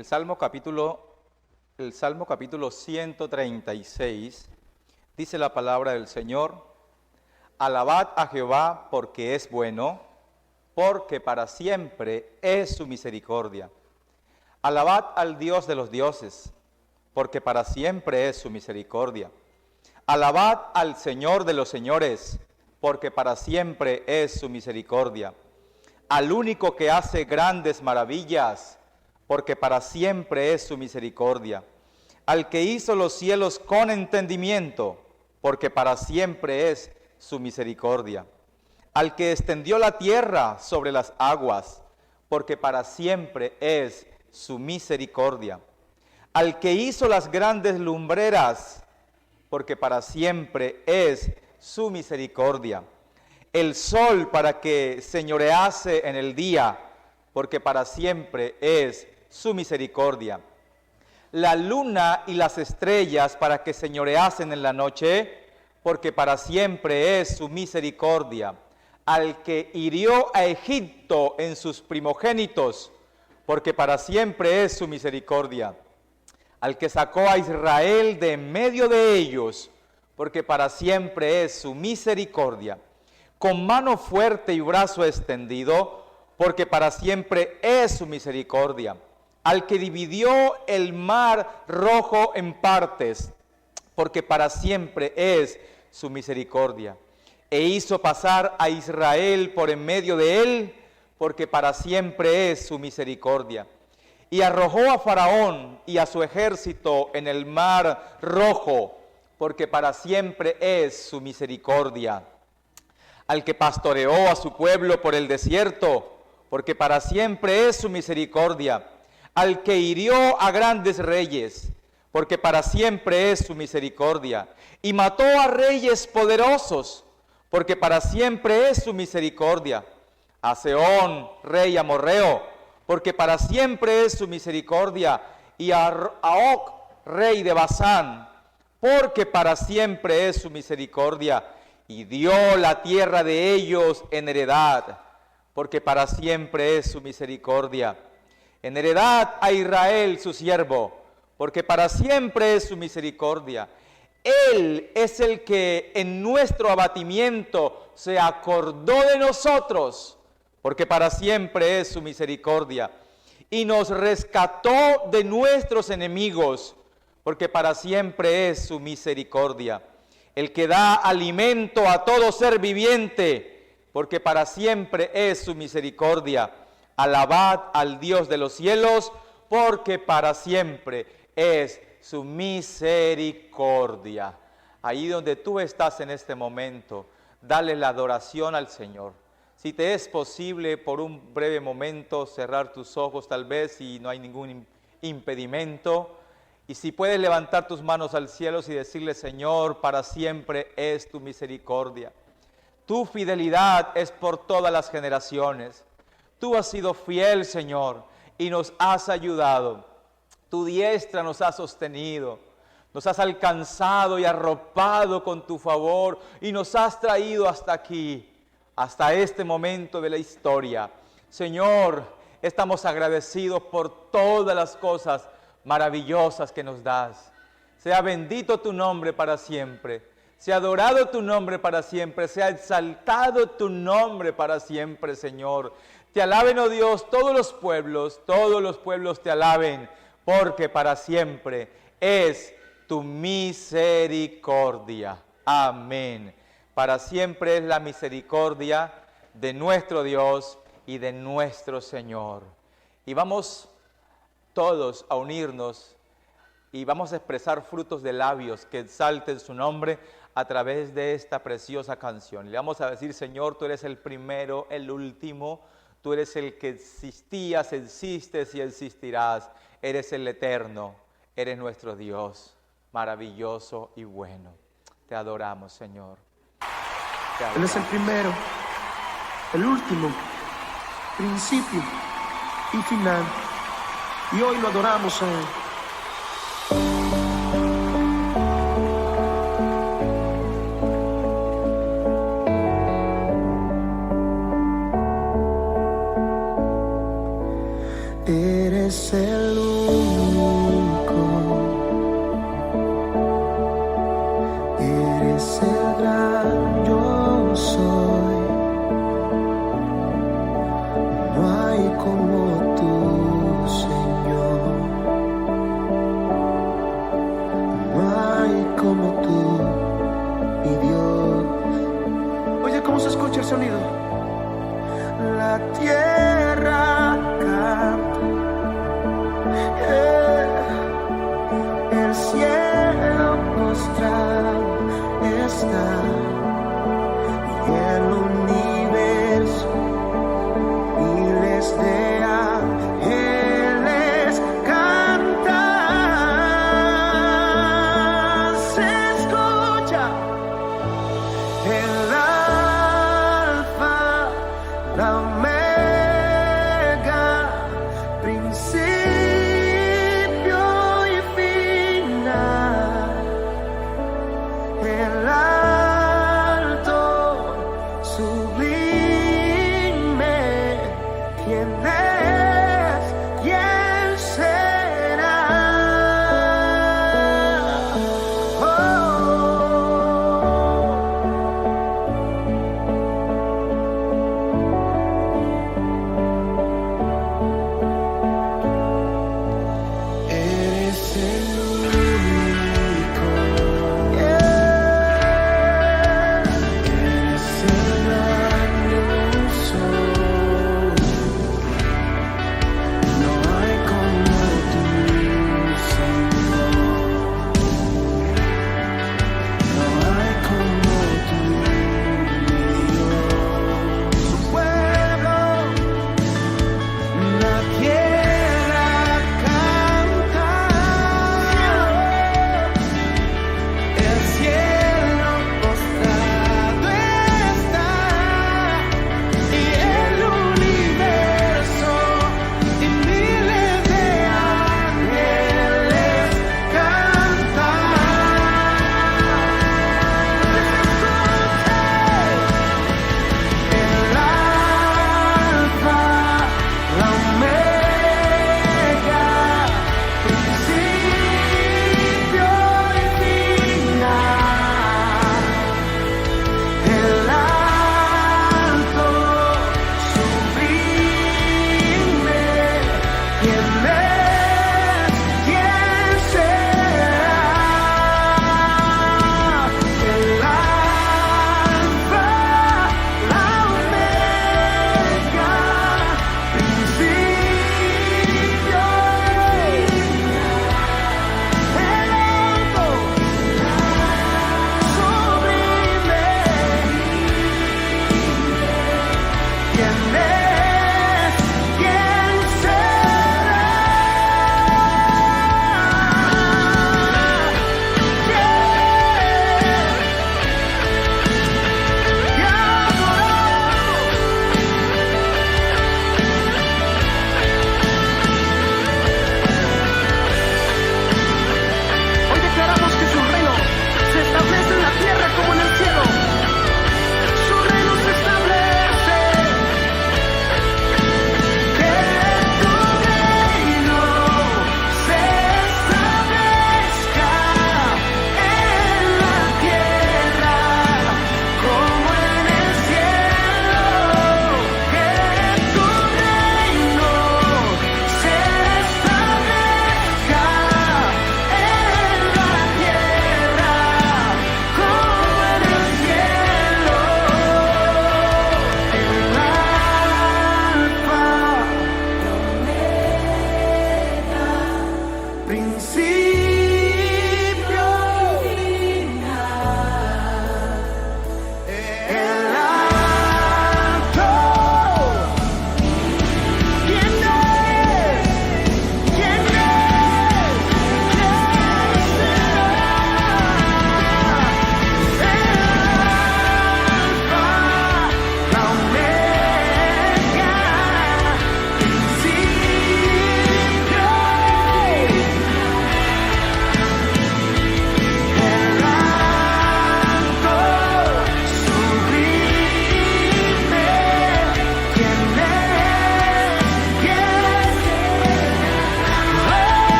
El Salmo capítulo 136 dice la palabra del Señor: Alabad a Jehová porque es bueno, porque para siempre es su misericordia. Alabad al Dios de los dioses, porque para siempre es su misericordia. Alabad al Señor de los señores, porque para siempre es su misericordia. Al único que hace grandes maravillas, porque para siempre es su misericordia. Al que hizo los cielos con entendimiento, porque para siempre es su misericordia. Al que extendió la tierra sobre las aguas, porque para siempre es su misericordia. Al que hizo las grandes lumbreras, porque para siempre es su misericordia. El sol para que señorease en el día, porque para siempre es su misericordia. La luna y las estrellas para que señoreasen en la noche, porque para siempre es su misericordia. Al que hirió a Egipto en sus primogénitos, porque para siempre es su misericordia. Al que sacó a Israel de en medio de ellos, porque para siempre es su misericordia. Con mano fuerte y brazo extendido, porque para siempre es su misericordia. Al que dividió el mar rojo en partes, porque para siempre es su misericordia. E hizo pasar a Israel por en medio de él, porque para siempre es su misericordia. Y arrojó a Faraón y a su ejército en el mar rojo, porque para siempre es su misericordia. Al que pastoreó a su pueblo por el desierto, porque para siempre es su misericordia. Al que hirió a grandes reyes, porque para siempre es su misericordia. Y mató a reyes poderosos, porque para siempre es su misericordia. A Sehón, rey amorreo, porque para siempre es su misericordia. Y a Og, rey de Basán, porque para siempre es su misericordia. Y dio la tierra de ellos en heredad, porque para siempre es su misericordia. En heredad a Israel su siervo, porque para siempre es su misericordia. Él es el que en nuestro abatimiento se acordó de nosotros, porque para siempre es su misericordia. Y nos rescató de nuestros enemigos, porque para siempre es su misericordia. El que da alimento a todo ser viviente, porque para siempre es su misericordia. Alabad al Dios de los cielos, porque para siempre es su misericordia. Ahí donde tú estás en este momento, dale la adoración al Señor. Si te es posible por un breve momento cerrar tus ojos tal vez, si no hay ningún impedimento, y si puedes levantar tus manos al cielo y decirle: Señor, para siempre es tu misericordia. Tu fidelidad es por todas las generaciones. Tú has sido fiel, Señor, y nos has ayudado. Tu diestra nos ha sostenido. Nos has alcanzado y arropado con tu favor y nos has traído hasta aquí, hasta este momento de la historia. Señor, estamos agradecidos por todas las cosas maravillosas que nos das. Sea bendito tu nombre para siempre. Sea adorado tu nombre para siempre. Sea exaltado tu nombre para siempre, Señor. Te alaben, oh Dios, todos los pueblos te alaben, porque para siempre es tu misericordia. Amén. Para siempre es la misericordia de nuestro Dios y de nuestro Señor. Y vamos todos a unirnos y vamos a expresar frutos de labios que exalten su nombre a través de esta preciosa canción. Le vamos a decir: Señor, tú eres el primero, el último. Tú eres el que existías, existes y existirás. Eres el eterno, eres nuestro Dios, maravilloso y bueno. Te adoramos, Señor. Te adoramos. Él es el primero, el último, principio y final. Y hoy lo adoramos a Él. Eres el es el gran yo soy. No hay como tú, Señor. No hay como tú, mi Dios. Oye, ¿cómo se escucha el sonido? La tierra canta, el cielo postrado está, y el universo, miles de ángeles cantan. Se escucha el alfa, la omega, principio y final. El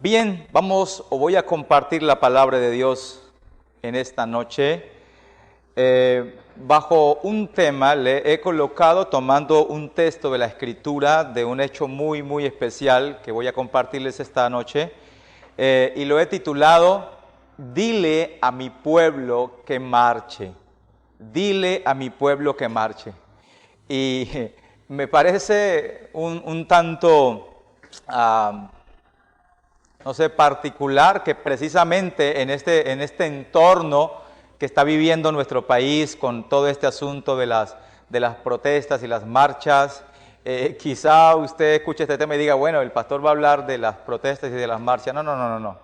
Bien, voy a compartir la palabra de Dios en esta noche. Bajo un tema le he colocado, tomando un texto de la Escritura, de un hecho muy especial que voy a compartirles esta noche, y lo he titulado, Dile a mi pueblo que marche. Dile a mi pueblo que marche. Y me parece un tanto, no sé, particular que precisamente en este entorno que está viviendo nuestro país con todo este asunto de las protestas y las marchas, quizá usted escuche este tema y diga, bueno, el pastor va a hablar de las protestas y de las marchas. No.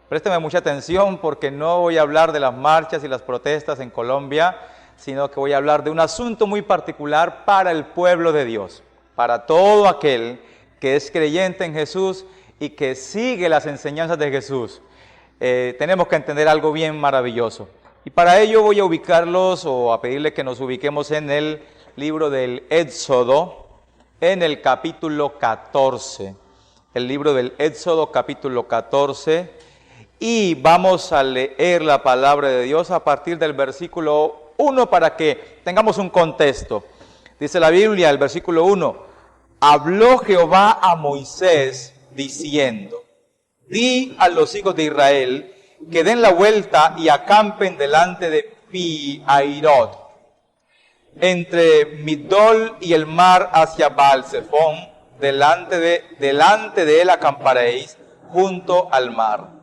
Présteme mucha atención porque no voy a hablar de las marchas y las protestas en Colombia, sino que voy a hablar de un asunto muy particular para el pueblo de Dios, para todo aquel que es creyente en Jesús y que sigue las enseñanzas de Jesús. Tenemos que entender algo bien maravilloso. Y para ello voy a ubicarlos o a pedirle que nos ubiquemos en el libro del Éxodo, en el capítulo 14. El libro del Éxodo, capítulo 14. Y vamos a leer la palabra de Dios a partir del versículo 1 para que tengamos un contexto. Dice la Biblia, el versículo 1, habló Jehová a Moisés diciendo, di a los hijos de Israel que den la vuelta y acampen delante de Pi-Hairot, entre Migdol y el mar hacia Baal-Zephón, delante de él acamparéis junto al mar.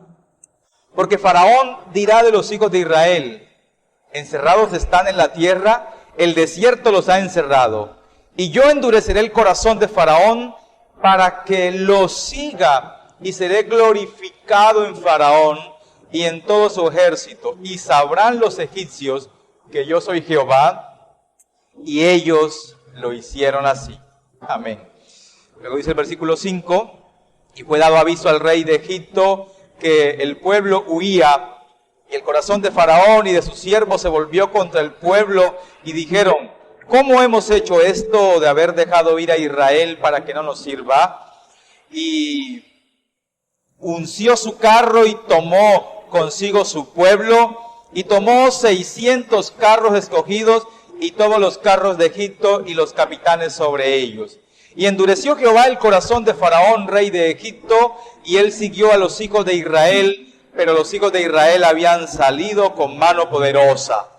Porque Faraón dirá de los hijos de Israel, encerrados están en la tierra, el desierto los ha encerrado, y yo endureceré el corazón de Faraón para que los siga, y seré glorificado en Faraón y en todo su ejército, y sabrán los egipcios que yo soy Jehová, y ellos lo hicieron así. Amén. Luego dice el versículo 5, y fue dado aviso al rey de Egipto que el pueblo huía, y el corazón de Faraón y de sus siervos se volvió contra el pueblo, y dijeron, ¿cómo hemos hecho esto de haber dejado ir a Israel para que no nos sirva? Y unció su carro y tomó consigo su pueblo, y tomó 600 carros escogidos, y todos los carros de Egipto, y los capitanes sobre ellos. Y endureció Jehová el corazón de Faraón, rey de Egipto, y él siguió a los hijos de Israel, pero los hijos de Israel habían salido con mano poderosa.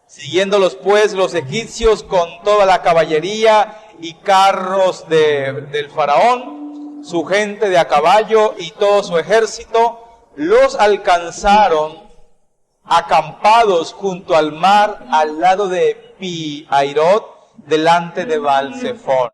Siguiéndolos pues los egipcios con toda la caballería y carros del Faraón, su gente de a caballo y todo su ejército, los alcanzaron acampados junto al mar, al lado de Pi-Hairot, delante de Baal-Zephón.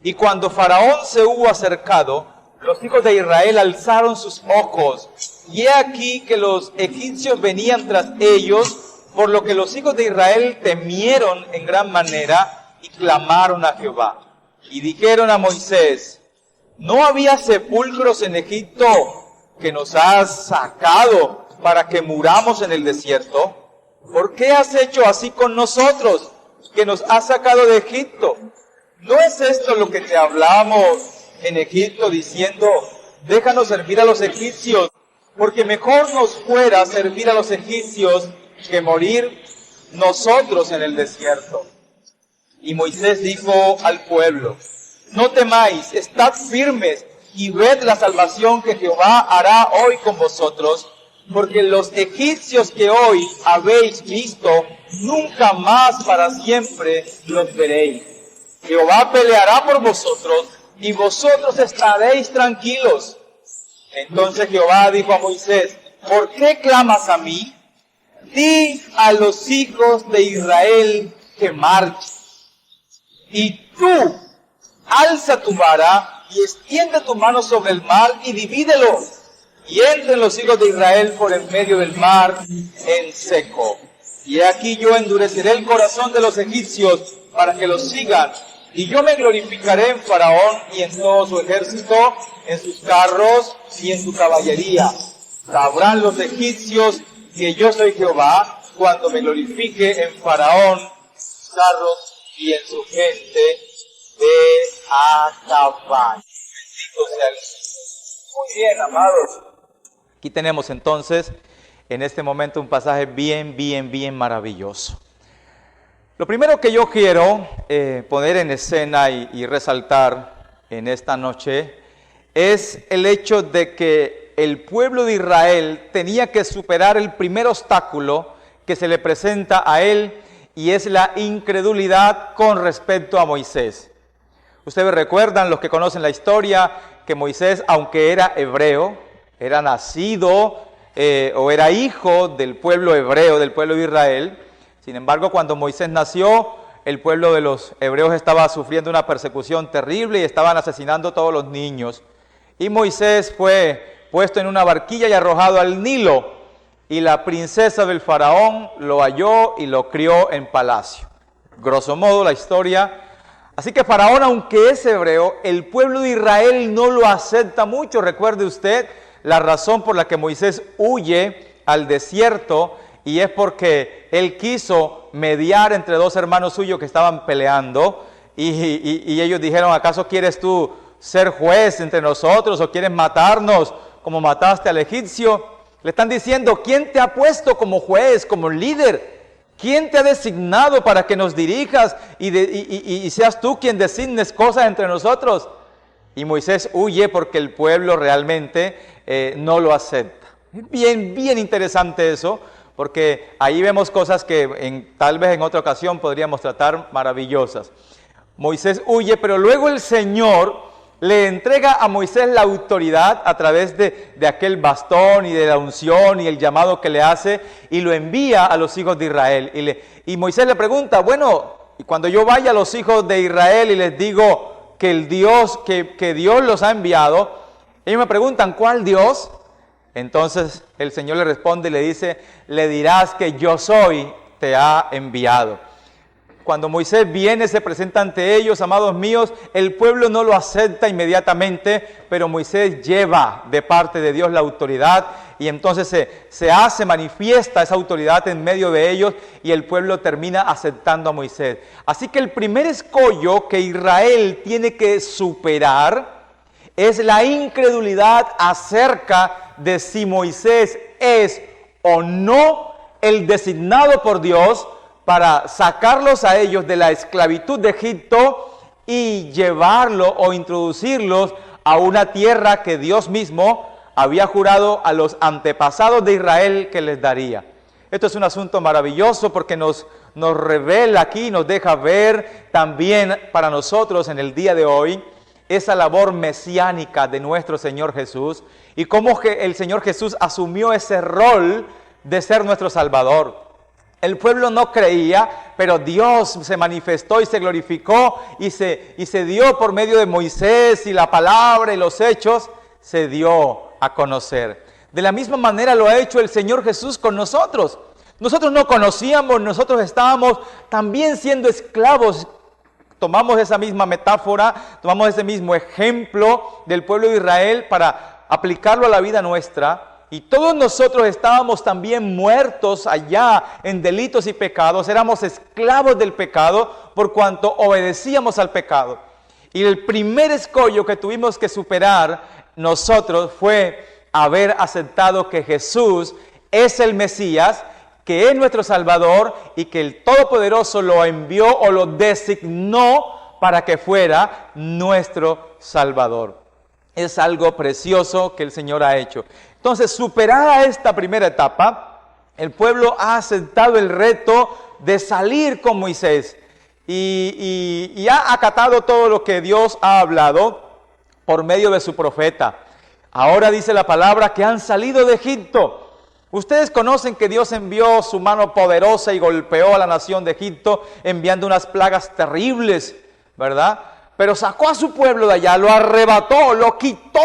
Y cuando Faraón se hubo acercado, los hijos de Israel alzaron sus ojos, y he aquí que los egipcios venían tras ellos, por lo que los hijos de Israel temieron en gran manera y clamaron a Jehová. Y dijeron a Moisés, ¿no había sepulcros en Egipto que nos has sacado para que muramos en el desierto? ¿Por qué has hecho así con nosotros, que nos has sacado de Egipto? ¿No es esto lo que te hablamos en Egipto diciendo, déjanos servir a los egipcios, porque mejor nos fuera servir a los egipcios que morir nosotros en el desierto? Y Moisés dijo al pueblo, no temáis, estad firmes y ved la salvación que Jehová hará hoy con vosotros, porque los egipcios que hoy habéis visto, nunca más para siempre los veréis. Jehová peleará por vosotros, y vosotros estaréis tranquilos. Entonces Jehová dijo a Moisés, ¿por qué clamas a mí? Di a los hijos de Israel que marchen. Y tú, alza tu vara y extiende tu mano sobre el mar y divídelo. Y entren los hijos de Israel por en medio del mar en seco. Y aquí yo endureceré el corazón de los egipcios para que los sigan. Y yo me glorificaré en Faraón y en todo su ejército, en sus carros y en su caballería. Sabrán los egipcios que yo soy Jehová cuando me glorifique en Faraón, sus carros y en su gente de a caballo. Bendito sea el Señor. Muy bien, amados. Aquí tenemos entonces en este momento un pasaje bien maravilloso. Lo primero que yo quiero poner en escena y resaltar en esta noche es el hecho de que el pueblo de Israel tenía que superar el primer obstáculo que se le presenta a él, y es la incredulidad con respecto a Moisés. Ustedes recuerdan, los que conocen la historia, que Moisés, aunque era hebreo, era nacido o era hijo del pueblo hebreo, del pueblo de Israel. Sin embargo, cuando Moisés nació, el pueblo de los hebreos estaba sufriendo una persecución terrible y estaban asesinando a todos los niños. Y Moisés fue puesto en una barquilla y arrojado al Nilo, y la princesa del faraón lo halló y lo crió en palacio. Grosso modo la historia. Así que Faraón, aunque es hebreo, el pueblo de Israel no lo acepta mucho. Recuerde usted la razón por la que Moisés huye al desierto, y es porque él quiso mediar entre dos hermanos suyos que estaban peleando, y ellos dijeron: ¿acaso quieres tú ser juez entre nosotros o quieres matarnos como mataste al egipcio? Le están diciendo: ¿quién te ha puesto como juez, como líder? ¿Quién te ha designado para que nos dirijas y seas tú quien designes cosas entre nosotros? Y Moisés huye porque el pueblo realmente no lo acepta. Bien interesante eso, porque ahí vemos cosas que tal vez en otra ocasión podríamos tratar, maravillosas. Moisés huye, pero luego el Señor le entrega a Moisés la autoridad a través de aquel bastón y de la unción y el llamado que le hace, y lo envía a los hijos de Israel. Y Moisés le pregunta: bueno, y cuando yo vaya a los hijos de Israel y les digo que Dios los ha enviado, ellos me preguntan: ¿cuál Dios? Entonces el Señor le responde y le dice: le dirás que yo soy, te ha enviado. Cuando Moisés viene, se presenta ante ellos, amados míos, el pueblo no lo acepta inmediatamente, pero Moisés lleva de parte de Dios la autoridad, y entonces se manifiesta esa autoridad en medio de ellos, y el pueblo termina aceptando a Moisés. Así que el primer escollo que Israel tiene que superar es la incredulidad acerca de si Moisés es o no el designado por Dios para sacarlos a ellos de la esclavitud de Egipto y llevarlos o introducirlos a una tierra que Dios mismo había jurado a los antepasados de Israel que les daría. Esto es un asunto maravilloso porque nos revela aquí, nos deja ver también para nosotros en el día de hoy esa labor mesiánica de nuestro Señor Jesús, y cómo el Señor Jesús asumió ese rol de ser nuestro Salvador. El pueblo no creía, pero Dios se manifestó y se glorificó y se dio por medio de Moisés, y la palabra y los hechos se dio a conocer. De la misma manera lo ha hecho el Señor Jesús con nosotros. Nosotros no conocíamos, nosotros estábamos también siendo esclavos. Tomamos esa misma metáfora, tomamos ese mismo ejemplo del pueblo de Israel para aplicarlo a la vida nuestra. Y todos nosotros estábamos también muertos allá en delitos y pecados, éramos esclavos del pecado por cuanto obedecíamos al pecado. Y el primer escollo que tuvimos que superar nosotros fue haber aceptado que Jesús es el Mesías, que es nuestro Salvador, y que el Todopoderoso lo envió o lo designó para que fuera nuestro Salvador. Es algo precioso que el Señor ha hecho. Entonces, superada esta primera etapa, el pueblo ha aceptado el reto de salir con Moisés y ha acatado todo lo que Dios ha hablado por medio de su profeta. Ahora dice la palabra que han salido de Egipto. Ustedes conocen que Dios envió su mano poderosa y golpeó a la nación de Egipto, enviando unas plagas terribles, ¿verdad? Pero sacó a su pueblo de allá, lo arrebató, lo quitó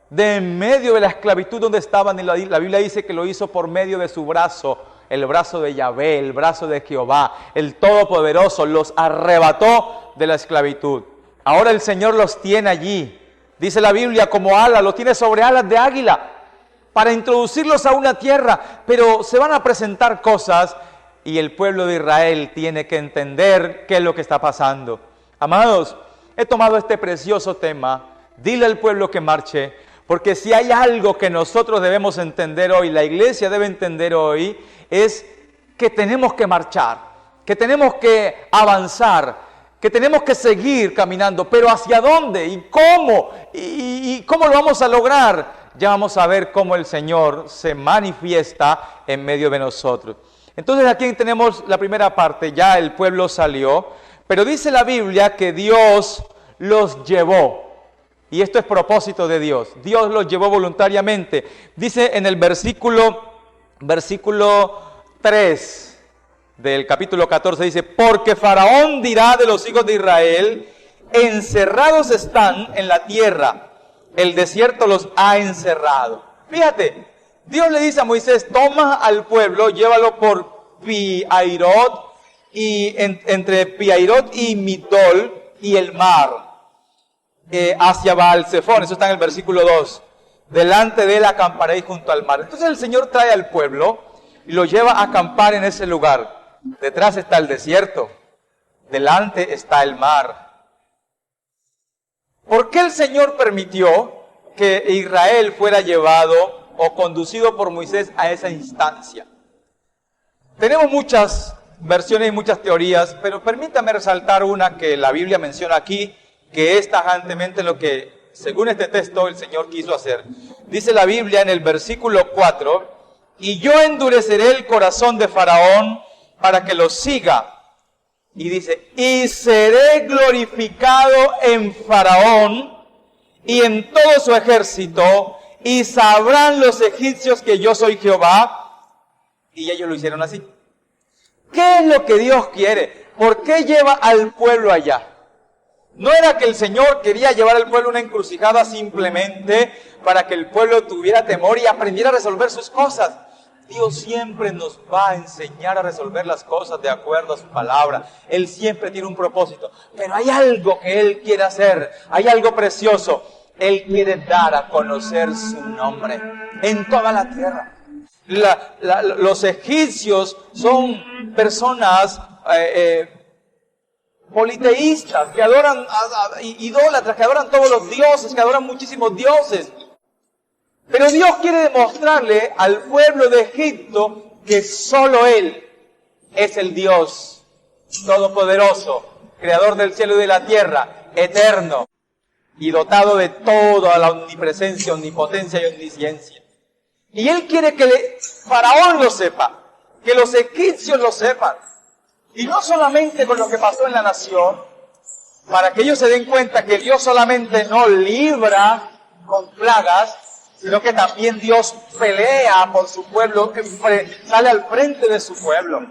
de en medio de la esclavitud donde estaban. Y la Biblia dice que lo hizo por medio de su brazo, el brazo de Yahvé, el brazo de Jehová, el Todopoderoso, los arrebató de la esclavitud. Ahora el Señor los tiene allí, dice la Biblia, como alas, los tiene sobre alas de águila, para introducirlos a una tierra, pero se van a presentar cosas y el pueblo de Israel tiene que entender qué es lo que está pasando. Amados, he tomado este precioso tema, dile al pueblo que marche, Porque si hay algo que nosotros debemos entender hoy, la iglesia debe entender hoy, es que tenemos que marchar, que tenemos que avanzar, que tenemos que seguir caminando. Pero ¿hacia dónde? ¿Y cómo? ¿Y cómo lo vamos a lograr? Ya vamos a ver cómo el Señor se manifiesta en medio de nosotros. Entonces aquí tenemos la primera parte, ya el pueblo salió, pero dice la Biblia que Dios los llevó. Y esto es propósito de Dios. Dios los llevó voluntariamente. Dice en el versículo 3 del capítulo 14, dice, porque Faraón dirá de los hijos de Israel, encerrados están en la tierra, el desierto los ha encerrado. Fíjate, Dios le dice a Moisés, toma al pueblo, llévalo por Pi-Hahirot, y entre Pi-Hahirot y Migdol y el mar, hacia Baal-Zephón. Eso está en el versículo 2. Delante de él acamparéis junto al mar. Entonces el Señor trae al pueblo y lo lleva a acampar en ese lugar. Detrás está el desierto, delante está el mar. ¿Por qué el Señor permitió que Israel fuera llevado o conducido por Moisés a esa instancia? Tenemos muchas versiones y muchas teorías, pero permítame resaltar una que la Biblia menciona aquí, que es tajantemente lo que, según este texto, el Señor quiso hacer. Dice la Biblia en el versículo 4, y yo endureceré el corazón de Faraón para que lo siga. Y dice, y seré glorificado en Faraón y en todo su ejército, y sabrán los egipcios que yo soy Jehová. Y ellos lo hicieron así. ¿Qué es lo que Dios quiere? ¿Por qué lleva al pueblo allá? No era que el Señor quería llevar al pueblo a una encrucijada simplemente para que el pueblo tuviera temor y aprendiera a resolver sus cosas. Dios siempre nos va a enseñar a resolver las cosas de acuerdo a su palabra. Él siempre tiene un propósito. Pero hay algo que Él quiere hacer. Hay algo precioso. Él quiere dar a conocer su nombre en toda la tierra. Los egipcios son personas politeístas, que adoran, idólatras, que adoran todos los dioses, que adoran muchísimos dioses. Pero Dios quiere demostrarle al pueblo de Egipto que solo Él es el Dios todopoderoso, creador del cielo y de la tierra, eterno y dotado de toda la omnipresencia, omnipotencia y omnisciencia. Y Él quiere que Faraón lo sepa, que los egipcios lo sepan. Y no solamente con lo que pasó en la nación, para que ellos se den cuenta que Dios solamente no libra con plagas, sino que también Dios pelea por su pueblo, sale al frente de su pueblo.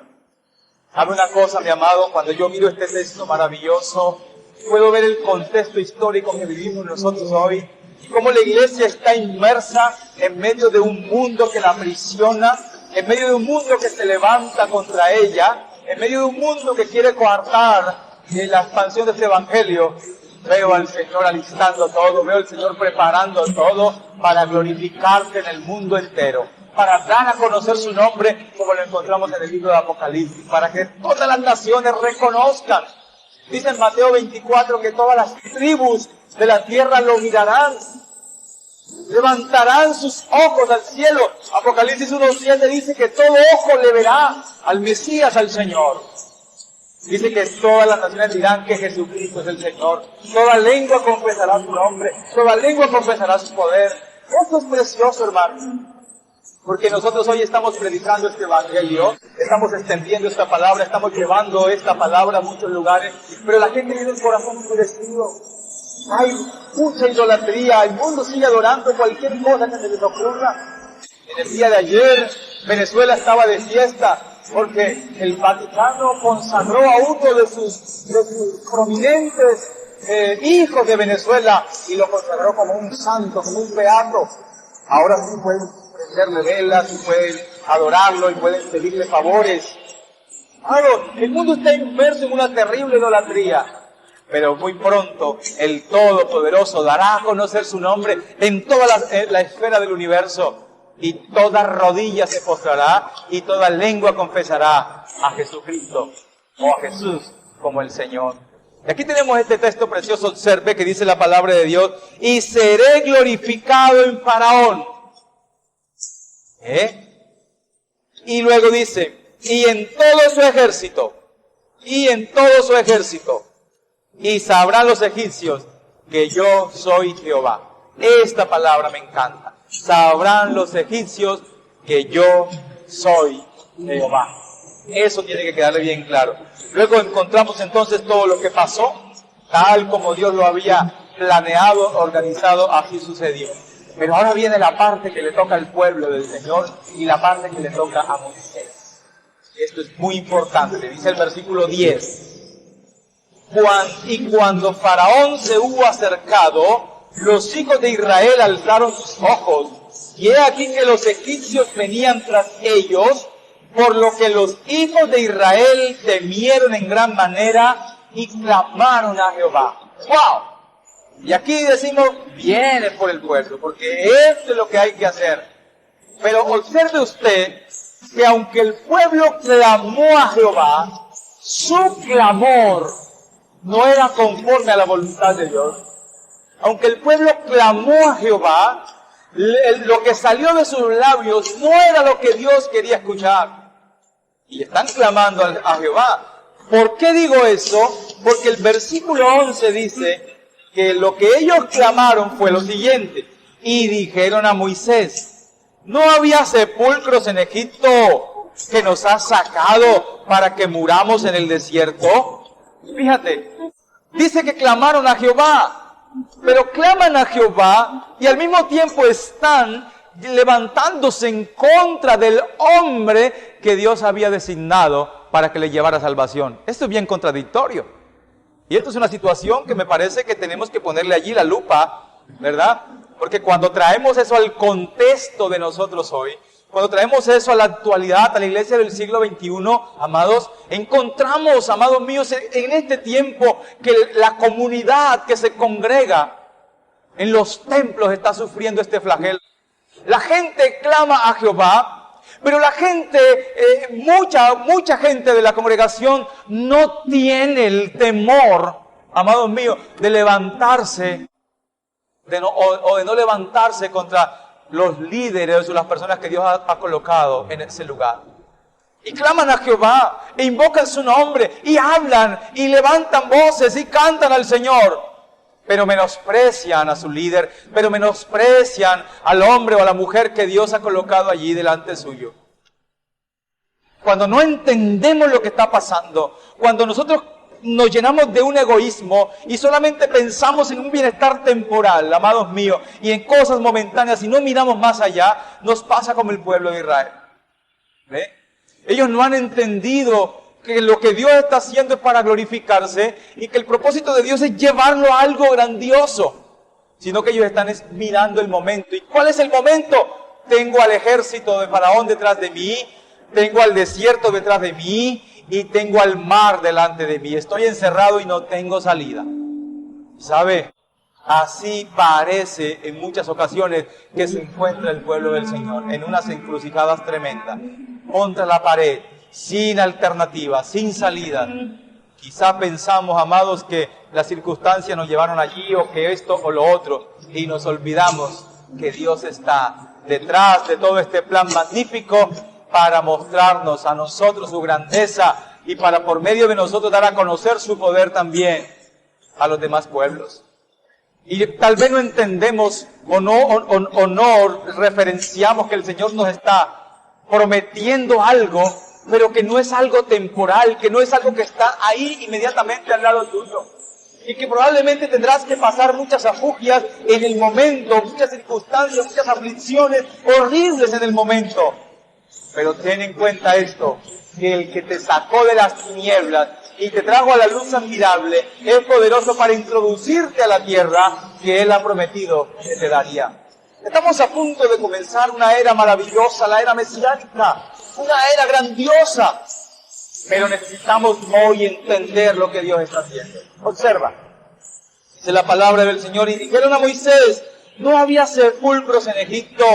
¿Sabe una cosa, mi amado? Cuando yo miro este texto maravilloso, puedo ver el contexto histórico que vivimos nosotros hoy, y cómo la iglesia está inmersa en medio de un mundo que la aprisiona, en medio de un mundo que se levanta contra ella, en medio de un mundo que quiere coartar la expansión de este evangelio. Veo al Señor alistando todo, veo al Señor preparando todo para glorificarse en el mundo entero, para dar a conocer su nombre como lo encontramos en el libro de Apocalipsis, para que todas las naciones reconozcan. Dice en Mateo 24 que todas las tribus de la tierra lo mirarán, levantarán sus ojos al cielo. Apocalipsis 1:7 dice que todo ojo le verá al Mesías, al Señor. Dice que todas las naciones dirán que Jesucristo es el Señor. Toda lengua confesará su nombre. Toda lengua confesará su poder. Esto es precioso, hermano. Porque nosotros hoy estamos predicando este evangelio, estamos extendiendo esta palabra, estamos llevando esta palabra a muchos lugares, pero la gente tiene el corazón endurecido. Hay mucha idolatría, el mundo sigue adorando cualquier cosa que se les ocurra. En el día de ayer, Venezuela estaba de fiesta, porque el Vaticano consagró a uno de sus prominentes hijos de Venezuela y lo consagró como un santo, como un beato. Ahora sí pueden prenderle velas, y pueden adorarlo y pueden pedirle favores. Claro, el mundo está inmerso en una terrible idolatría, pero muy pronto el Todopoderoso dará a conocer su nombre en toda la esfera del universo. Y toda rodilla se postrará y toda lengua confesará a Jesucristo o a Jesús como el Señor. Y aquí tenemos este texto precioso, observe, que dice la palabra de Dios, y seré glorificado en Faraón. Y luego dice, y en todo su ejército, y sabrán los egipcios que yo soy Jehová. Esta palabra me encanta. Sabrán los egipcios que yo soy Jehová. Eso tiene que quedarle bien claro. Luego encontramos entonces todo lo que pasó, tal como Dios lo había planeado, organizado, así sucedió. Pero ahora viene la parte que le toca al pueblo del Señor y la parte que le toca a Moisés. Esto es muy importante, le dice el versículo 10. Y cuando Faraón se hubo acercado, los hijos de Israel alzaron sus ojos, y he aquí que los egipcios venían tras ellos, por lo que los hijos de Israel temieron en gran manera y clamaron a Jehová. ¡Wow! Y aquí decimos, viene por el pueblo, porque esto es lo que hay que hacer. Pero observe usted que aunque el pueblo clamó a Jehová, su clamor no era conforme a la voluntad de Dios. Aunque el pueblo clamó a Jehová, lo que salió de sus labios no era lo que Dios quería escuchar. Y están clamando a Jehová. ¿Por qué digo eso? Porque el versículo 11 dice que lo que ellos clamaron fue lo siguiente. Y dijeron a Moisés, ¿no había sepulcros en Egipto que nos has sacado para que muramos en el desierto? Fíjate, dice que clamaron a Jehová, pero claman a Jehová y al mismo tiempo están levantándose en contra del hombre que Dios había designado para que le llevara salvación. Esto es bien contradictorio. Y esto es una situación que me parece que tenemos que ponerle allí la lupa, ¿verdad? Porque cuando traemos eso al contexto de nosotros hoy, cuando traemos eso a la actualidad, a la iglesia del siglo XXI, amados, encontramos, amados míos, en este tiempo que la comunidad que se congrega en los templos está sufriendo este flagelo. La gente clama a Jehová, pero la gente, mucha gente de la congregación no tiene el temor, amados míos, de levantarse, de no levantarse contra los líderes o las personas que Dios ha colocado en ese lugar. Y claman a Jehová, e invocan su nombre, y hablan, y levantan voces, y cantan al Señor. Pero menosprecian a su líder, pero menosprecian al hombre o a la mujer que Dios ha colocado allí delante suyo. Cuando no entendemos lo que está pasando, cuando nosotros nos llenamos de un egoísmo y solamente pensamos en un bienestar temporal, amados míos, y en cosas momentáneas y no miramos más allá, nos pasa como el pueblo de Israel. ¿Ve? Ellos no han entendido que lo que Dios está haciendo es para glorificarse y que el propósito de Dios es llevarlo a algo grandioso, sino que ellos están mirando el momento. ¿Y cuál es el momento? Tengo al ejército de Faraón detrás de mí, tengo al desierto detrás de mí y tengo al mar delante de mí. Estoy encerrado y no tengo salida. ¿Sabe? Así parece en muchas ocasiones que se encuentra el pueblo del Señor, en unas encrucijadas tremendas, contra la pared, sin alternativa, sin salida. Quizá pensamos, amados, que las circunstancias nos llevaron allí o que esto o lo otro, y nos olvidamos que Dios está detrás de todo este plan magnífico para mostrarnos a nosotros su grandeza y para por medio de nosotros dar a conocer su poder también a los demás pueblos. Y tal vez no entendemos o no referenciamos que el Señor nos está prometiendo algo, pero que no es algo temporal, que no es algo que está ahí inmediatamente al lado tuyo. Y que probablemente tendrás que pasar muchas afugias en el momento, muchas circunstancias, muchas aflicciones horribles en el momento. Pero ten en cuenta esto, que el que te sacó de las tinieblas y te trajo a la luz admirable es poderoso para introducirte a la tierra que Él ha prometido que te daría. Estamos a punto de comenzar una era maravillosa, la era mesiánica, una era grandiosa, pero necesitamos hoy entender lo que Dios está haciendo. Observa, dice la palabra del Señor, y dijeron a Moisés, ¿no había sepulcros en Egipto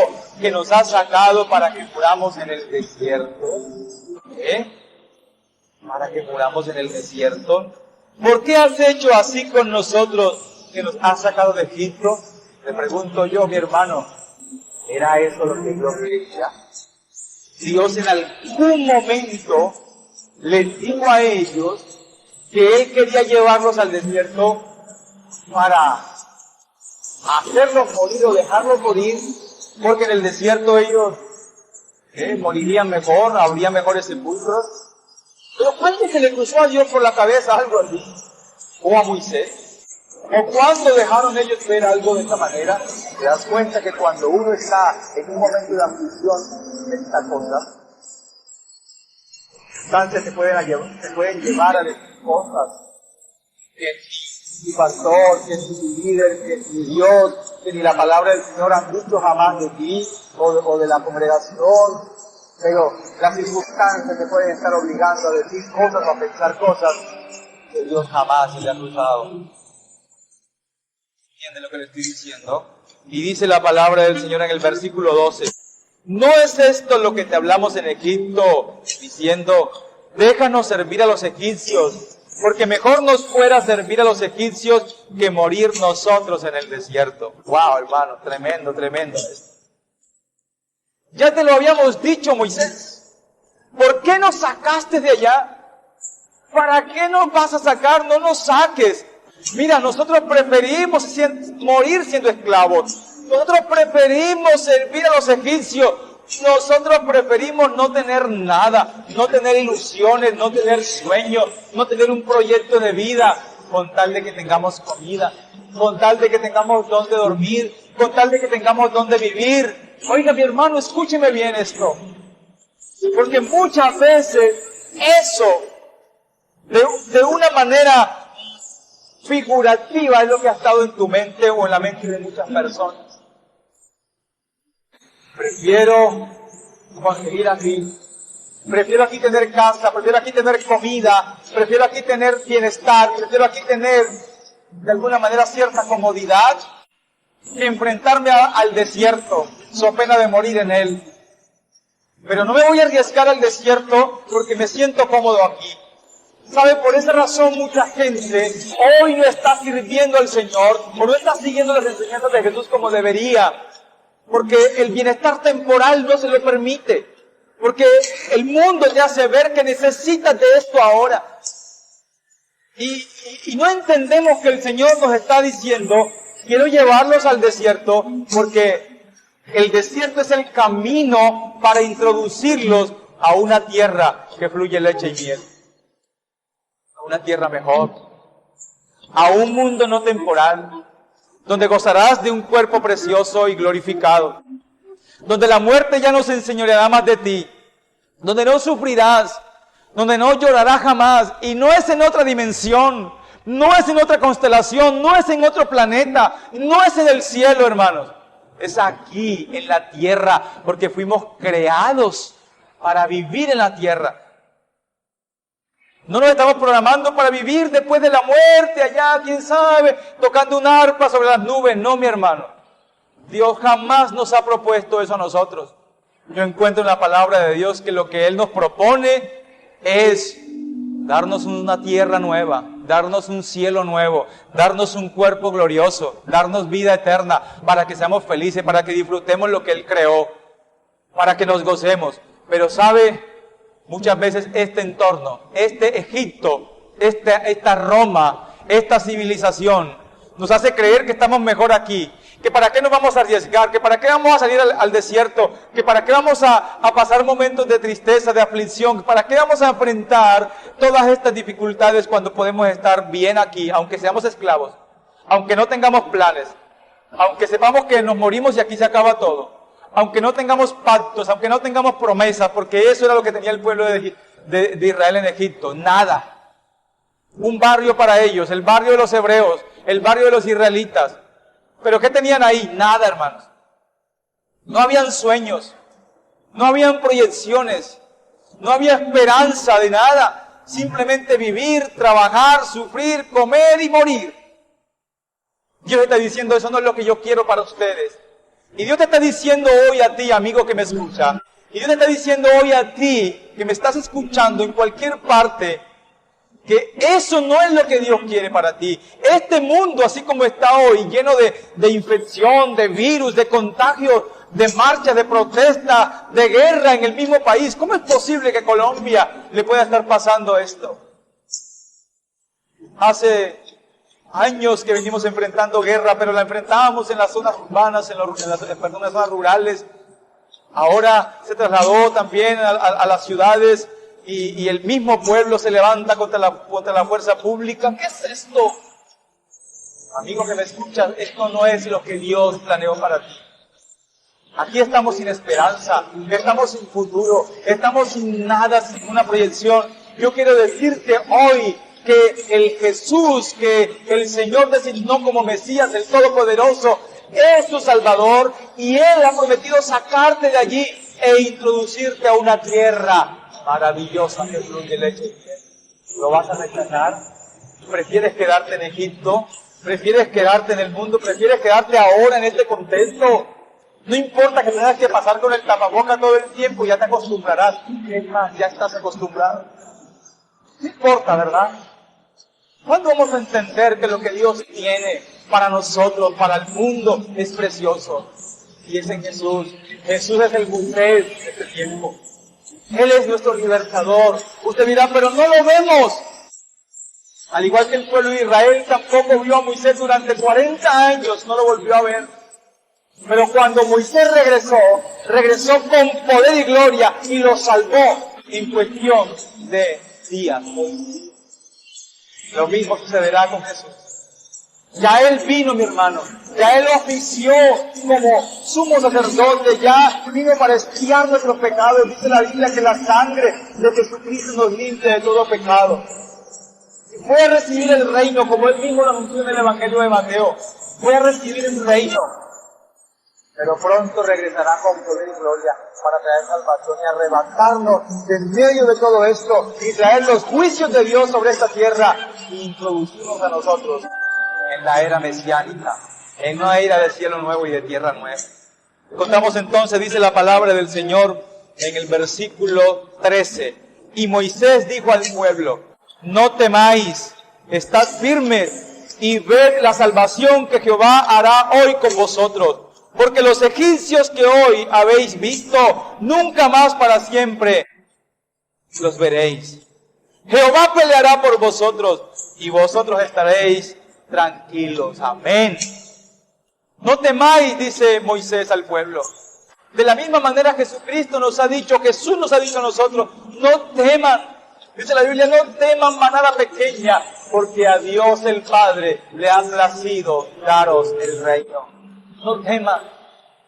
que nos has sacado para que muramos en el desierto? ¿Para que muramos en el desierto? ¿Por qué has hecho así con nosotros que nos has sacado de Egipto? Le pregunto yo, mi hermano, ¿era eso lo que Dios quería? Dios en algún momento les dijo a ellos que Él quería llevarlos al desierto para hacerlos morir o dejarlos morir, porque en el desierto ellos morirían mejor, habría mejores sepulcros. Pero ¿cuándo se le cruzó a Dios por la cabeza algo así? ¿O a Moisés? ¿O cuándo dejaron ellos ver algo de esta manera? Te das cuenta que cuando uno está en un momento de aflicción de esta cosa, circunstancias te pueden llevar a decir cosas que ni pastor, que ni líder, que ni Dios, que ni la palabra del Señor han dicho jamás de ti o de la congregación. Pero las circunstancias te pueden estar obligando a decir cosas o a pensar cosas que Dios jamás se le ha cruzado. ¿Entiende lo que le estoy diciendo? Y dice la palabra del Señor en el versículo 12. ¿No es esto lo que te hablamos en Egipto, diciendo, déjanos servir a los egipcios, porque mejor nos fuera servir a los egipcios que morir nosotros en el desierto? Wow, hermano, tremendo, tremendo esto. Ya te lo habíamos dicho, Moisés. ¿Por qué nos sacaste de allá? ¿Para qué nos vas a sacar? No nos saques. Mira, nosotros preferimos morir siendo esclavos. Nosotros preferimos servir a los egipcios. Nosotros preferimos no tener nada, no tener ilusiones, no tener sueños, no tener un proyecto de vida, con tal de que tengamos comida, con tal de que tengamos donde dormir, con tal de que tengamos donde vivir. Oiga, mi hermano, escúcheme bien esto. Porque muchas veces eso, de una manera figurativa, es lo que ha estado en tu mente o en la mente de muchas personas. Prefiero conseguir aquí. Prefiero aquí tener casa, prefiero aquí tener comida, prefiero aquí tener bienestar, prefiero aquí tener de alguna manera cierta comodidad, que enfrentarme al desierto, so pena de morir en él. Pero no me voy a arriesgar al desierto porque me siento cómodo aquí. ¿Sabe? Por esa razón mucha gente hoy no está sirviendo al Señor o no está siguiendo las enseñanzas de Jesús como debería. Porque el bienestar temporal no se lo permite. Porque el mundo te hace ver que necesitas de esto ahora. Y no entendemos que el Señor nos está diciendo, quiero llevarlos al desierto porque el desierto es el camino para introducirlos a una tierra que fluye leche y miel. A una tierra mejor. A un mundo no temporal. Donde gozarás de un cuerpo precioso y glorificado. Donde la muerte ya no se enseñoreará más de ti. Donde no sufrirás. Donde no llorarás jamás. Y no es en otra dimensión. No es en otra constelación. No es en otro planeta. No es en el cielo, hermanos. Es aquí, en la tierra. Porque fuimos creados para vivir en la tierra. No nos estamos programando para vivir después de la muerte, allá, quién sabe, tocando un arpa sobre las nubes. No, mi hermano. Dios jamás nos ha propuesto eso a nosotros. Yo encuentro en la palabra de Dios que lo que Él nos propone es darnos una tierra nueva, darnos un cielo nuevo, darnos un cuerpo glorioso, darnos vida eterna, para que seamos felices, para que disfrutemos lo que Él creó, para que nos gocemos. Pero ¿sabe? Muchas veces este entorno, este Egipto, esta Roma, esta civilización, nos hace creer que estamos mejor aquí, que para qué nos vamos a arriesgar, que para qué vamos a salir al desierto, que para qué vamos a pasar momentos de tristeza, de aflicción, que para qué vamos a enfrentar todas estas dificultades cuando podemos estar bien aquí, aunque seamos esclavos, aunque no tengamos planes, aunque sepamos que nos morimos y aquí se acaba todo. Aunque no tengamos pactos, aunque no tengamos promesas, porque eso era lo que tenía el pueblo de Israel en Egipto, nada. Un barrio para ellos, el barrio de los hebreos, el barrio de los israelitas. ¿Pero qué tenían ahí? Nada, hermanos. No habían sueños, no habían proyecciones, no había esperanza de nada. Simplemente vivir, trabajar, sufrir, comer y morir. Dios está diciendo, eso no es lo que yo quiero para ustedes. Y Dios te está diciendo hoy a ti, amigo que me escucha, y Dios te está diciendo hoy a ti, que me estás escuchando en cualquier parte, que eso no es lo que Dios quiere para ti. Este mundo, así como está hoy, lleno de infección, de virus, de contagios, de marchas, de protesta, de guerra en el mismo país, ¿cómo es posible que Colombia le pueda estar pasando esto? Hace años que venimos enfrentando guerra, pero la enfrentábamos en las zonas urbanas, en las zonas rurales. Ahora se trasladó también a las ciudades y el mismo pueblo se levanta contra la fuerza pública. ¿Qué es esto? Amigo que me escuchas, esto no es lo que Dios planeó para ti. Aquí estamos sin esperanza, estamos sin futuro, estamos sin nada, sin una proyección. Yo quiero decirte hoy que el Jesús, que el Señor designó como Mesías, el Todopoderoso, es tu Salvador y Él ha prometido sacarte de allí e introducirte a una tierra maravillosa que fluye leche y miel. ¿Lo vas a rechazar? ¿Prefieres quedarte en Egipto? ¿Prefieres quedarte en el mundo? ¿Prefieres quedarte ahora en este contexto? No importa que tengas que pasar con el tapabocas todo el tiempo, ya te acostumbrarás. Es más, ya estás acostumbrado. No importa, ¿verdad? ¿Cuándo vamos a entender que lo que Dios tiene para nosotros, para el mundo, es precioso? Y es en Jesús. Jesús es el buffet de este tiempo. Él es nuestro libertador. Usted dirá, pero no lo vemos. Al igual que el pueblo de Israel tampoco vio a Moisés durante 40 años, no lo volvió a ver. Pero cuando Moisés regresó con poder y gloria y lo salvó en cuestión de días. Lo mismo sucederá con Jesús. Ya Él vino, mi hermano. Ya Él ofició como sumo sacerdote. Ya vino para expiar nuestros pecados. Dice la Biblia que la sangre de Jesucristo nos limpia de todo pecado. Voy a recibir el reino, como Él mismo lo anunció en el Evangelio de Mateo. Voy a recibir el reino. Pero pronto regresará con poder y gloria para traer salvación y arrebatarnos de en medio de todo esto y traer los juicios de Dios sobre esta tierra e introducirnos a nosotros en la era mesiánica, en una era de cielo nuevo y de tierra nueva. Contamos entonces, dice la palabra del Señor en el versículo 13, y Moisés dijo al pueblo, no temáis, estad firmes y ved la salvación que Jehová hará hoy con vosotros. Porque los egipcios que hoy habéis visto, nunca más para siempre los veréis. Jehová peleará por vosotros y vosotros estaréis tranquilos. Amén. No temáis, dice Moisés al pueblo. De la misma manera Jesucristo nos ha dicho, Jesús nos ha dicho a nosotros, no teman. Dice la Biblia, no teman manada pequeña, porque a Dios el Padre le ha placido daros el reino. No teman,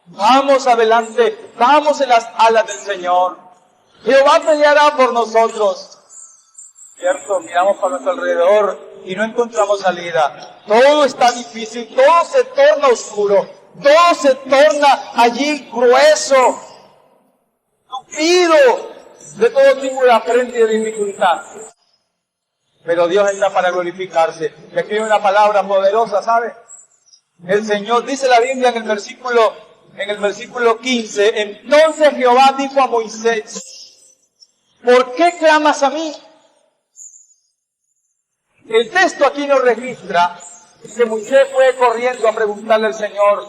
vamos adelante, vamos en las alas del Señor. Jehová peleará por nosotros. Cierto, miramos para nuestro alrededor y no encontramos salida. Todo está difícil, todo se torna oscuro, todo se torna allí grueso, tupido, de todo tipo de afrenta y de dificultad. Pero Dios está para glorificarse. Y aquí hay una palabra poderosa, ¿sabe? El Señor, dice la Biblia en el versículo 15, entonces Jehová dijo a Moisés, ¿por qué clamas a mí? El texto aquí nos registra que Moisés fue corriendo a preguntarle al Señor,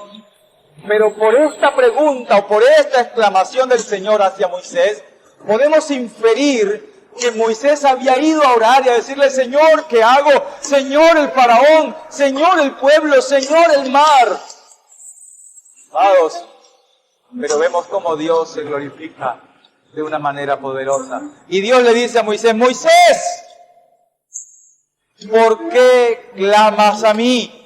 pero por esta pregunta o por esta exclamación del Señor hacia Moisés, podemos inferir que Moisés había ido a orar y a decirle, Señor, ¿qué hago? Señor, el faraón, Señor, el pueblo, Señor, el mar. Amados, pero vemos cómo Dios se glorifica de una manera poderosa. Y Dios le dice a Moisés, Moisés, ¿por qué clamas a mí?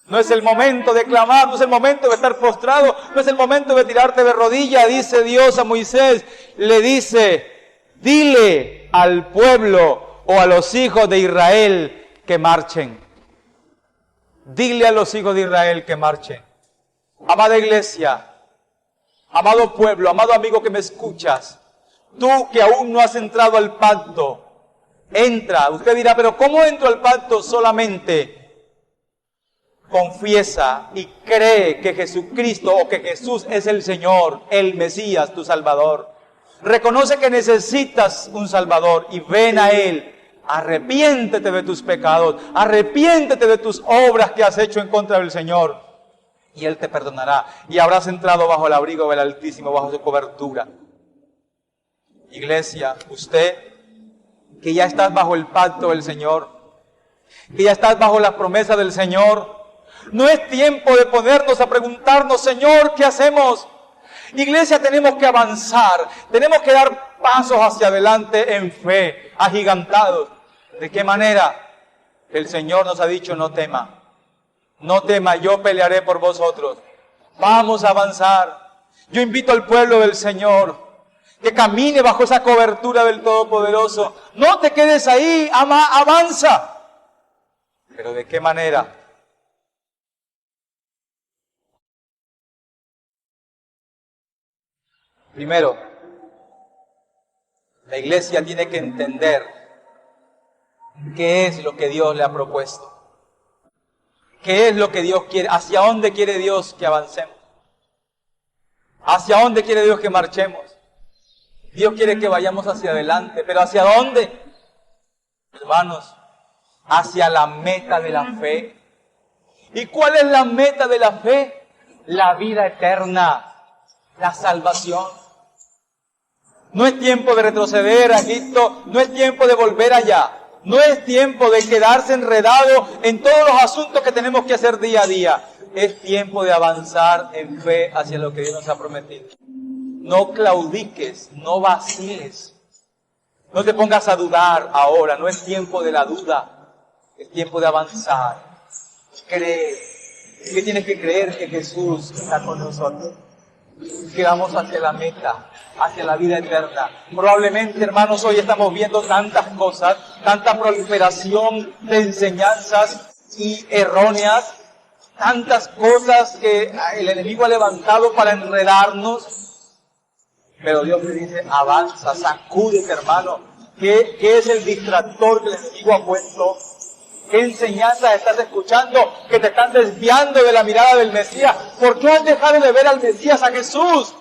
No es el momento de clamar, no es el momento de estar postrado, no es el momento de tirarte de rodillas, dice Dios a Moisés, le dice, dile al pueblo o a los hijos de Israel que marchen. Dile a los hijos de Israel que marchen. Amada iglesia, amado pueblo, amado amigo que me escuchas, tú que aún no has entrado al pacto, entra. Usted dirá, pero ¿cómo entro al pacto? Solamente confiesa y cree que Jesucristo o que Jesús es el Señor, el Mesías, tu Salvador. Reconoce que necesitas un Salvador y ven a Él Arrepiéntete de tus pecados, arrepiéntete de tus obras que has hecho en contra del Señor. Y Él te perdonará y habrás entrado bajo el abrigo del Altísimo, bajo su cobertura. Iglesia, usted que ya estás bajo el pacto del Señor, que ya estás bajo las promesas del Señor, no es tiempo de ponernos a preguntarnos, Señor, ¿qué hacemos? Iglesia, tenemos que avanzar, tenemos que dar pasos hacia adelante en fe, agigantados. ¿De qué manera? El Señor nos ha dicho, no tema, no tema, yo pelearé por vosotros. Vamos a avanzar. Yo invito al pueblo del Señor que camine bajo esa cobertura del Todopoderoso. No te quedes ahí, avanza. ¿Pero de qué manera? Primero, la iglesia tiene que entender qué es lo que Dios le ha propuesto. ¿Qué es lo que Dios quiere? ¿Hacia dónde quiere Dios que avancemos? ¿Hacia dónde quiere Dios que marchemos? Dios quiere que vayamos hacia adelante, pero ¿hacia dónde? Hermanos, hacia la meta de la fe. ¿Y cuál es la meta de la fe? La vida eterna, la salvación. No es tiempo de retroceder a Egipto, no es tiempo de volver allá. No es tiempo de quedarse enredado en todos los asuntos que tenemos que hacer día a día. Es tiempo de avanzar en fe hacia lo que Dios nos ha prometido. No claudiques, no vaciles. No te pongas a dudar ahora, no es tiempo de la duda. Es tiempo de avanzar. Cree. ¿Qué tienes que creer? Que Jesús está con nosotros. Que vamos hacia la meta, hacia la vida eterna. Probablemente, hermanos, hoy estamos viendo tantas cosas, tanta proliferación de enseñanzas y erróneas, tantas cosas que el enemigo ha levantado para enredarnos. Pero Dios te dice, avanza, sacúdete, hermano. ¿Qué es el distractor que el enemigo ha puesto? ¿Qué enseñanzas estás escuchando que te están desviando de la mirada del Mesías? ¿Por qué has dejado de ver al Mesías, a Jesús?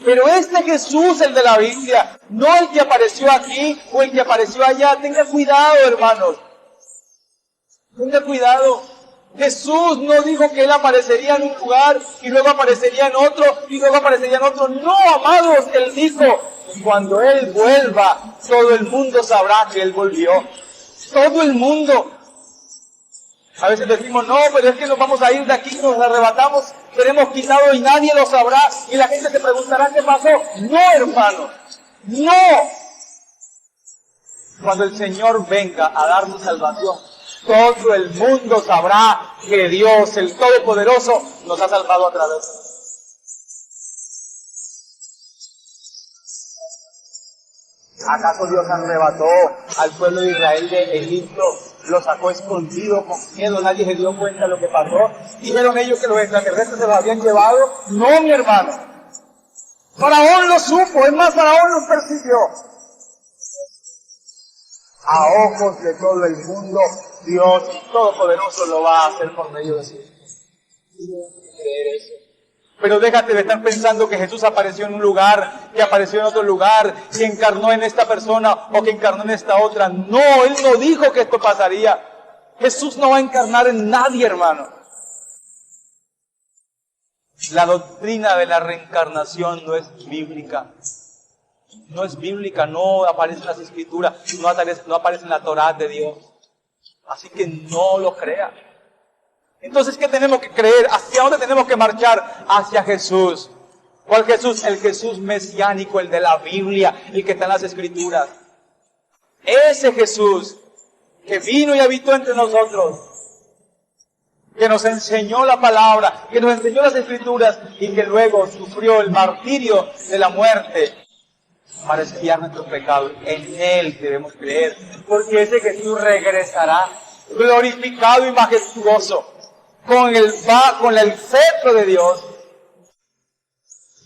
Pero este Jesús, el de la Biblia, no el que apareció aquí o el que apareció allá. Tenga cuidado, hermanos. Tenga cuidado. Jesús no dijo que Él aparecería en un lugar y luego aparecería en otro y luego aparecería en otro. No, amados, Él dijo, cuando Él vuelva, todo el mundo sabrá que Él volvió. Todo el mundo. A veces decimos, no, pero es que nos vamos a ir de aquí, nos arrebatamos, seremos quitados y nadie lo sabrá. Y la gente se preguntará qué pasó. No, hermano, no. Cuando el Señor venga a darnos salvación, todo el mundo sabrá que Dios, el Todopoderoso, nos ha salvado otra vez. ¿Acaso Dios arrebató al pueblo de Israel de Egipto? Lo sacó escondido, con miedo, nadie se dio cuenta de lo que pasó. ¿Dijeron ellos que los extraterrestres se los habían llevado? No, mi hermano. Faraón lo supo, es más, Faraón los persiguió. A ojos de todo el mundo, Dios Todopoderoso lo va a hacer por medio de sí. Creer eso. Pero déjate de estar pensando que Jesús apareció en un lugar, que apareció en otro lugar, que encarnó en esta persona o que encarnó en esta otra. No, Él no dijo que esto pasaría. Jesús no va a encarnar en nadie, hermano. La doctrina de la reencarnación no es bíblica. No es bíblica, no aparece en las Escrituras, no aparece en la Torá de Dios. Así que no lo crea. Entonces, ¿qué tenemos que creer? ¿Hacia dónde tenemos que marchar? Hacia Jesús. ¿Cuál Jesús? El Jesús mesiánico, el de la Biblia, el que está en las Escrituras. Ese Jesús que vino y habitó entre nosotros, que nos enseñó la palabra, que nos enseñó las Escrituras y que luego sufrió el martirio de la muerte para expiar nuestros pecados. En Él debemos creer, porque ese Jesús regresará glorificado y majestuoso, con el cetro de Dios,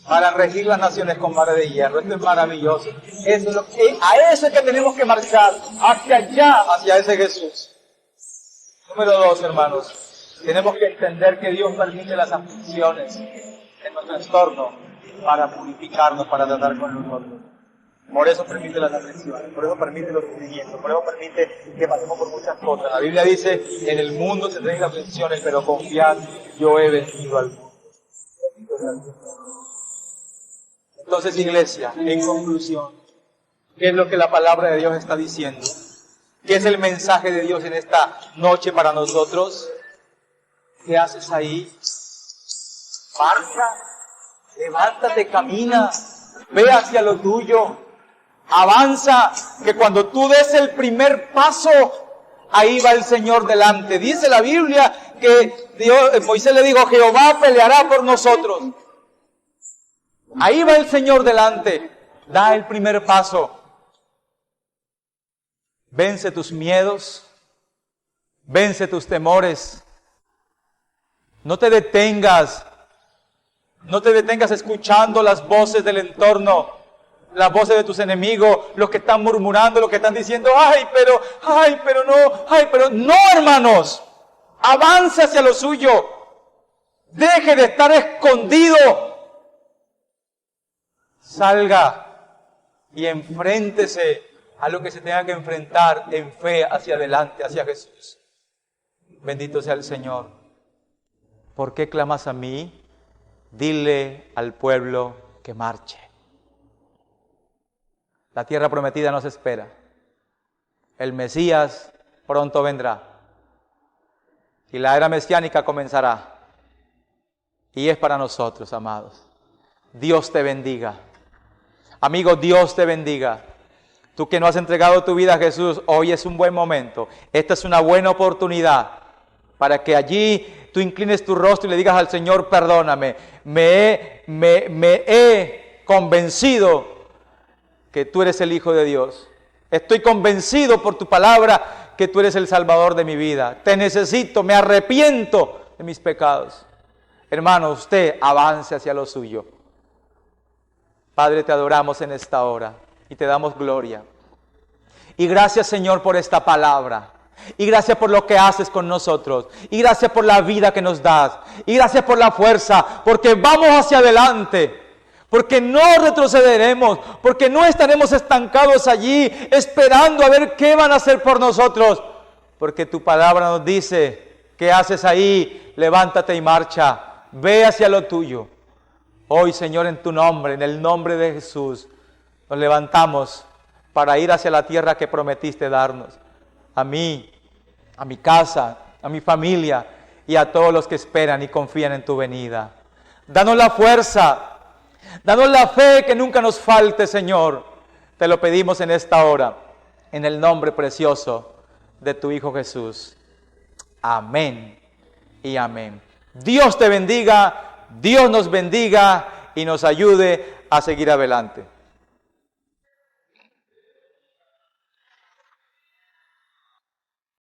para regir las naciones con vara de hierro. Esto es maravilloso. A eso es que tenemos que marchar, hacia allá, hacia ese Jesús. Número 2, hermanos, tenemos que entender que Dios permite las aflicciones en nuestro entorno para purificarnos, para tratar con nosotros. Por eso permite las aflicciones, por eso permite los sufrimientos, por eso permite que pasemos por muchas cosas. La Biblia dice, en el mundo se tendréis aflicciones, pero confiad, yo he vencido al mundo. Entonces, iglesia, en conclusión, ¿qué es lo que la palabra de Dios está diciendo? ¿Qué es el mensaje de Dios en esta noche para nosotros? ¿Qué haces ahí? Marcha, levántate, camina, ve hacia lo tuyo, avanza, que cuando tú des el primer paso, ahí va el Señor delante. Dice la Biblia que Moisés le dijo, Jehová peleará por nosotros. Ahí va el Señor delante, da el primer paso. Vence tus miedos, vence tus temores. No te detengas escuchando las voces del entorno, las voces de tus enemigos, los que están murmurando, los que están diciendo, ay, pero no, hermanos, avance hacia lo suyo, deje de estar escondido, salga y enfréntese a lo que se tenga que enfrentar en fe hacia adelante, hacia Jesús. Bendito sea el Señor. ¿Por qué clamas a mí? Dile al pueblo que marche. La tierra prometida nos espera. El Mesías pronto vendrá. Y la era mesiánica comenzará. Y es para nosotros, amados. Dios te bendiga. Amigo, Dios te bendiga. Tú que no has entregado tu vida a Jesús, hoy es un buen momento. Esta es una buena oportunidad para que allí tú inclines tu rostro y le digas al Señor, perdóname. Me he convencido que tú eres el Hijo de Dios. Estoy convencido por tu palabra que tú eres el Salvador de mi vida. Te necesito, me arrepiento de mis pecados. Hermano, usted avance hacia lo suyo. Padre, te adoramos en esta hora y te damos gloria. Y gracias, Señor, por esta palabra. Y gracias por lo que haces con nosotros. Y gracias por la vida que nos das. Y gracias por la fuerza, porque vamos hacia adelante. Porque no retrocederemos, porque no estaremos estancados allí esperando a ver qué van a hacer por nosotros. Porque tu palabra nos dice, ¿qué haces ahí? Levántate y marcha. Ve hacia lo tuyo. Hoy, Señor, en tu nombre, en el nombre de Jesús, nos levantamos para ir hacia la tierra que prometiste darnos. A mí, a mi casa, a mi familia y a todos los que esperan y confían en tu venida. Danos la fuerza, danos la fe que nunca nos falte, Señor. Te lo pedimos en esta hora, en el nombre precioso de tu Hijo Jesús. Amén y amén. Dios te bendiga, Dios nos bendiga y nos ayude a seguir adelante.